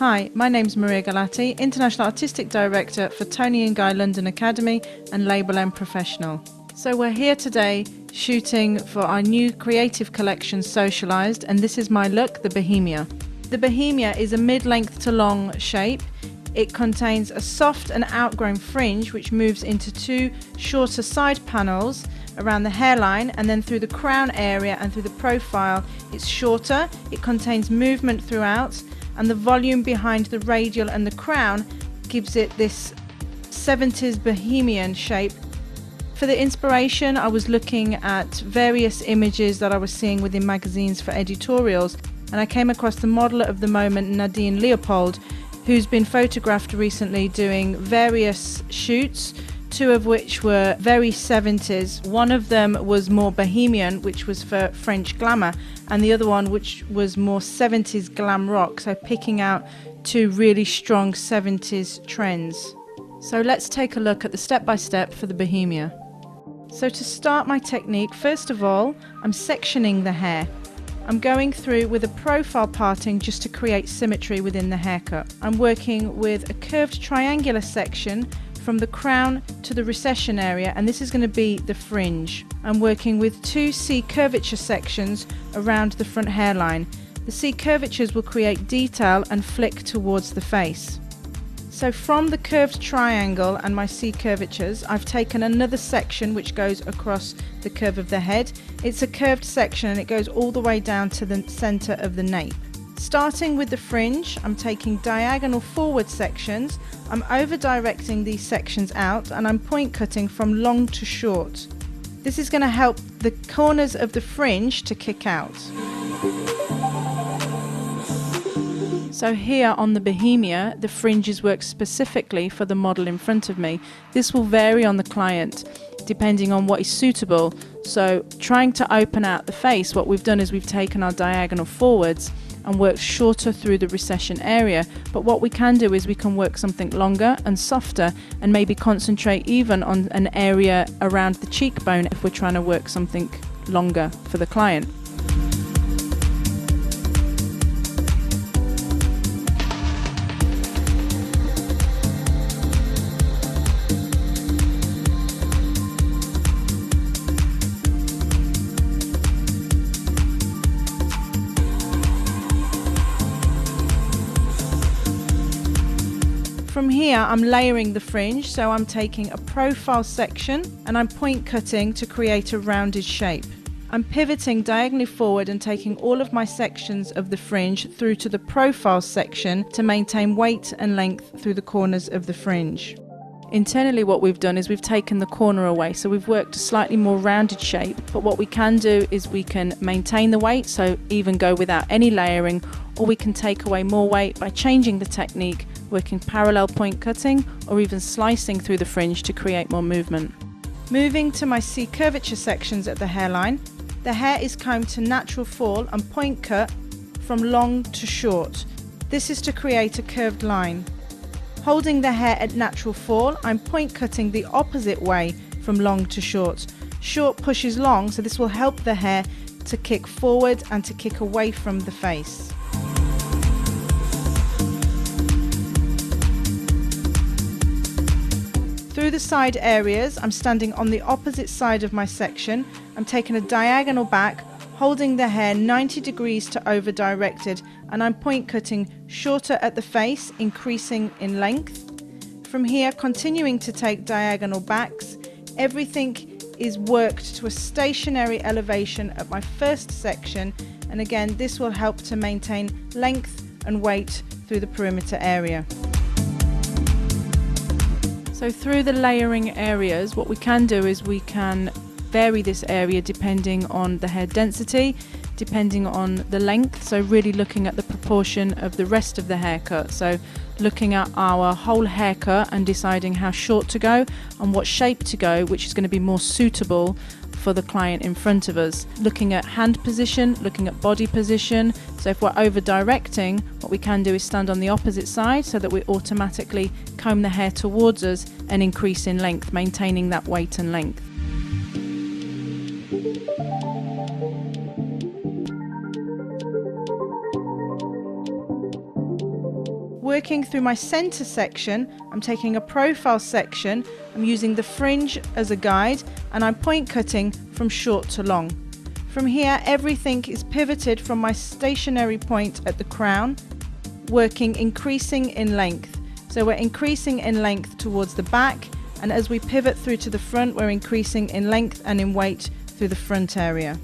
Hi, my name's Maria Galati, International Artistic Director for Tony & Guy London Academy and Label M Professional. So we're here today shooting for our new creative collection Socialized, and this is my look, the Bohemia. The Bohemia is a mid-length to long shape. It contains a soft and outgrown fringe which moves into two shorter side panels around the hairline, and then through the crown area and through the profile it's shorter. It contains movement throughout, and the volume behind the radial and the crown gives it this 70s bohemian shape. For the inspiration, I was looking at various images that I was seeing within magazines for editorials, and I came across the model of the moment, Nadine Leopold, who's been photographed recently doing various shoots, two of which were very 70s. One of them was more bohemian, which was for French glamour, and the other one which was more 70s glam rock, so picking out two really strong 70s trends. So let's take a look at the step-by-step for the Bohemia. So to start my technique, first of all, I'm sectioning the hair. I'm going through with a profile parting just to create symmetry within the haircut. I'm working with a curved triangular section from the crown to the recession area, and this is going to be the fringe. I'm working with two C curvature sections around the front hairline. The C curvatures will create detail and flick towards the face. So from the curved triangle and my C curvatures, I've taken another section which goes across the curve of the head. It's a curved section and it goes all the way down to the center of the nape. Starting with the fringe, I'm taking diagonal forward sections. I'm over directing these sections out, and I'm point cutting from long to short. This is going to help the corners of the fringe to kick out. So here on the Bohemia, the fringes work specifically for the model in front of me. This will vary on the client depending on what is suitable. So trying to open out the face, what we've done is we've taken our diagonal forwards and worked shorter through the recession area. But what we can do is we can work something longer and softer, and maybe concentrate even on an area around the cheekbone if we're trying to work something longer for the client. From here, I'm layering the fringe, so I'm taking a profile section and I'm point cutting to create a rounded shape. I'm pivoting diagonally forward and taking all of my sections of the fringe through to the profile section to maintain weight and length through the corners of the fringe. Internally, what we've done is we've taken the corner away, so we've worked a slightly more rounded shape, but what we can do is we can maintain the weight, so even go without any layering, or we can take away more weight by changing the technique, working parallel point cutting or even slicing through the fringe to create more movement. Moving to my C curvature sections at the hairline, the hair is combed to natural fall and point cut from long to short. This is to create a curved line. Holding the hair at natural fall, I'm point cutting the opposite way from long to short. Short pushes long, so this will help the hair to kick forward and to kick away from the face. Through the side areas, I'm standing on the opposite side of my section. I'm taking a diagonal back, holding the hair 90 degrees to over directed, and I'm point cutting shorter at the face, increasing in length. From here, continuing to take diagonal backs, everything is worked to a stationary elevation at my first section, and again this will help to maintain length and weight through the perimeter area. So through the layering areas, what we can do is we can vary this area depending on the hair density, depending on the length, so really looking at the proportion of the rest of the haircut. So looking at our whole haircut and deciding how short to go and what shape to go, which is going to be more suitable for the client in front of us. Looking at hand position, looking at body position. So if we're over directing, what we can do is stand on the opposite side so that we automatically comb the hair towards us and increase in length, maintaining that weight and length. Working through my center section, I'm taking a profile section, I'm using the fringe as a guide, and I'm point cutting from short to long. From here, everything is pivoted from my stationary point at the crown, working increasing in length. So we're increasing in length towards the back, and as we pivot through to the front, we're increasing in length and in weight through the front area.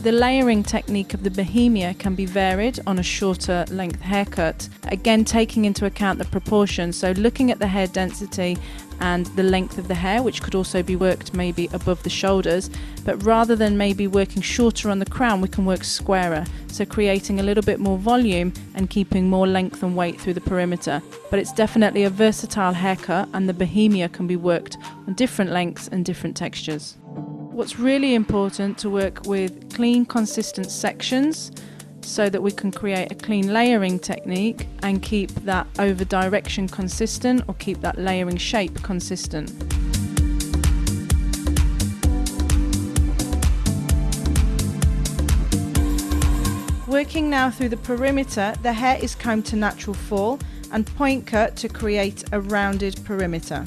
The layering technique of the Bohemia can be varied on a shorter length haircut, again taking into account the proportions, so looking at the hair density and the length of the hair, which could also be worked maybe above the shoulders, but rather than maybe working shorter on the crown, we can work squarer, so creating a little bit more volume and keeping more length and weight through the perimeter. But it's definitely a versatile haircut, and the Bohemia can be worked on different lengths and different textures. What's really important to work with clean, consistent sections so that we can create a clean layering technique and keep that over direction consistent, or keep that layering shape consistent. Working now through the perimeter, the hair is combed to natural fall and point cut to create a rounded perimeter.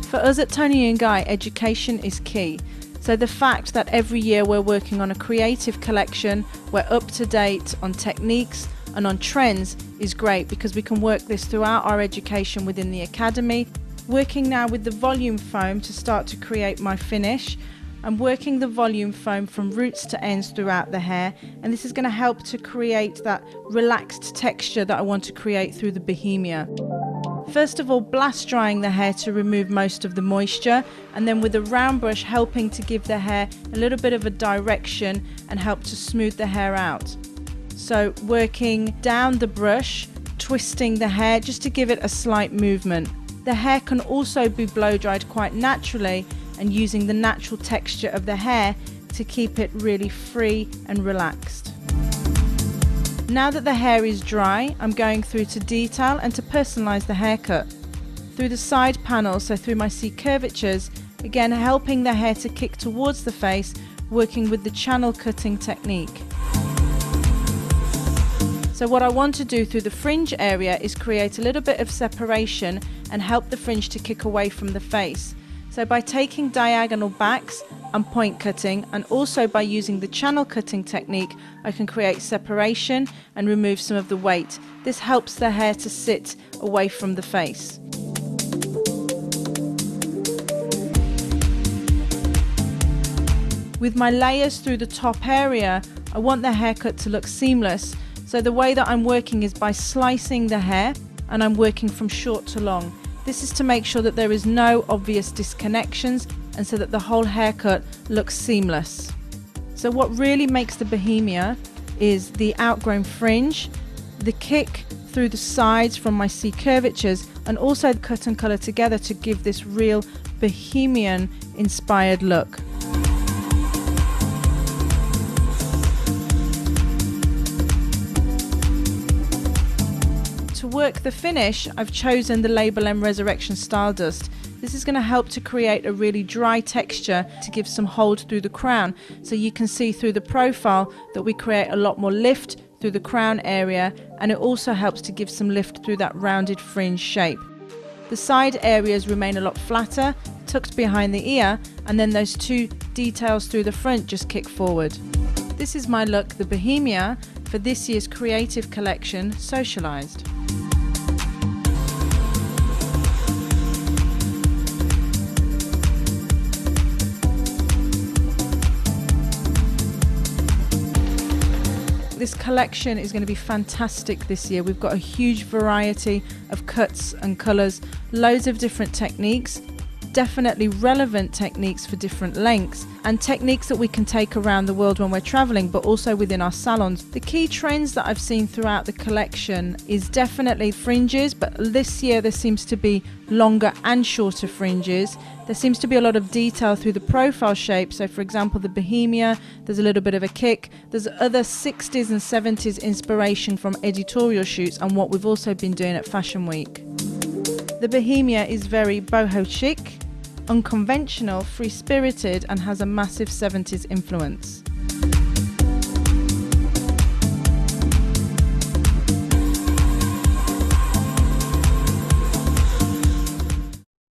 For us at Tony & Guy, education is key. So the fact that every year we're working on a creative collection, we're up to date on techniques and on trends is great, because we can work this throughout our education within the academy. Working now with the volume foam to start to create my finish. I'm working the volume foam from roots to ends throughout the hair, and this is going to help to create that relaxed texture that I want to create through the Bohemia. First of all, blast drying the hair to remove most of the moisture, and then with a round brush helping to give the hair a little bit of a direction and help to smooth the hair out. So working down the brush, twisting the hair just to give it a slight movement. The hair can also be blow dried quite naturally, and using the natural texture of the hair to keep it really free and relaxed. Now that the hair is dry, I'm going through to detail and to personalize the haircut. Through the side panel, so through my C curvatures, again helping the hair to kick towards the face, working with the channel cutting technique. So what I want to do through the fringe area is create a little bit of separation and help the fringe to kick away from the face. So by taking diagonal backs, I'm point cutting, and also by using the channel cutting technique, I can create separation and remove some of the weight. This helps the hair to sit away from the face. With my layers through the top area, I want the haircut to look seamless. So the way that I'm working is by slicing the hair, and I'm working from short to long. This is to make sure that there is no obvious disconnections, and so that the whole haircut looks seamless. So what really makes the Bohemia is the outgrown fringe, the kick through the sides from my C curvatures, and also cut and colour together to give this real Bohemian inspired look. To work the finish, I've chosen the Label M Resurrection Style Dust. This is going to help to create a really dry texture to give some hold through the crown, so you can see through the profile that we create a lot more lift through the crown area, and it also helps to give some lift through that rounded fringe shape. The side areas remain a lot flatter, tucked behind the ear, and then those two details through the front just kick forward. This is my look, the Bohemia, for this year's creative collection, Socialized. This collection is going to be fantastic this year. We've got a huge variety of cuts and colours, loads of different techniques, definitely relevant techniques for different lengths, and techniques that we can take around the world when we're travelling, but also within our salons. The key trends that I've seen throughout the collection is definitely fringes, but this year there seems to be longer and shorter fringes. There seems to be a lot of detail through the profile shape. So for example, the Bohemia, there's a little bit of a kick. There's other 60s and 70s inspiration from editorial shoots and what we've also been doing at Fashion Week. The The Bohemia is very boho chic, unconventional, free-spirited and has a massive 70s influence.